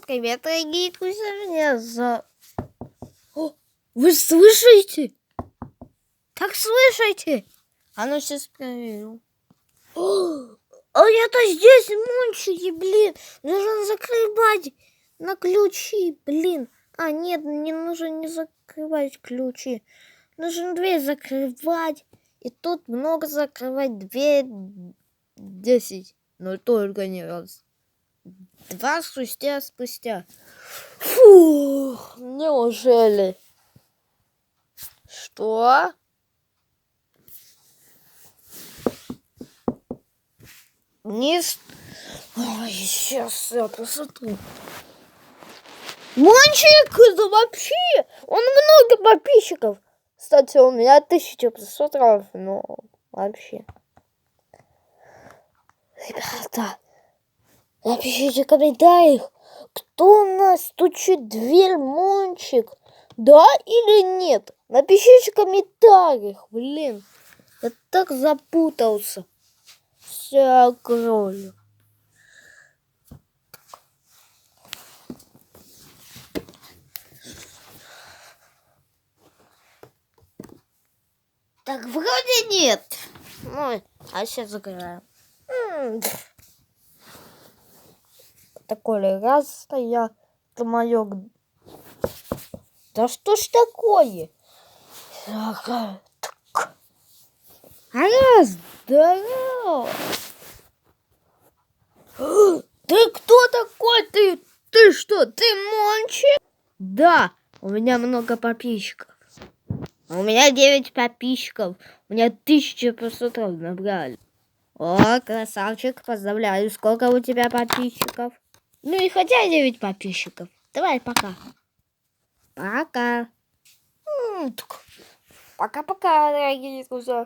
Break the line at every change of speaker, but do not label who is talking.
Привет, дорогие друзья, меня за... О, вы слышите? Так слышите? А ну сейчас проверю. А это здесь мунчики, блин. Нужно закрывать на ключи, блин. А, нет, не нужно не закрывать ключи. Нужно дверь закрывать. И тут много закрывать дверь. 10. Но только не раз. 2 спустя. Фух, неужели? Что? Вниз. Ой, сейчас я посмотрю. Мончик, это вообще, он много подписчиков. Кстати, у меня 1000 просмотров, но вообще. Ребята, напишите в комментариях, кто у нас стучит в дверь, Мончик, да или нет? Напишите в комментариях, блин. Я так запутался. Вся кровью. Так, вроде нет. Ну, а сейчас закрываем. Такой раз стоял, это мое. Да что ж такое? Раз, здорово. Ты кто такой? Ты что, ты Мончик? Да, у меня много подписчиков. У меня 9 подписчиков. У меня 1000 просмотров набрали. О, красавчик, поздравляю. Сколько у тебя подписчиков? Ну и хотя 9 подписчиков. Давай, пока. Пока. Пока-пока, дорогие друзья.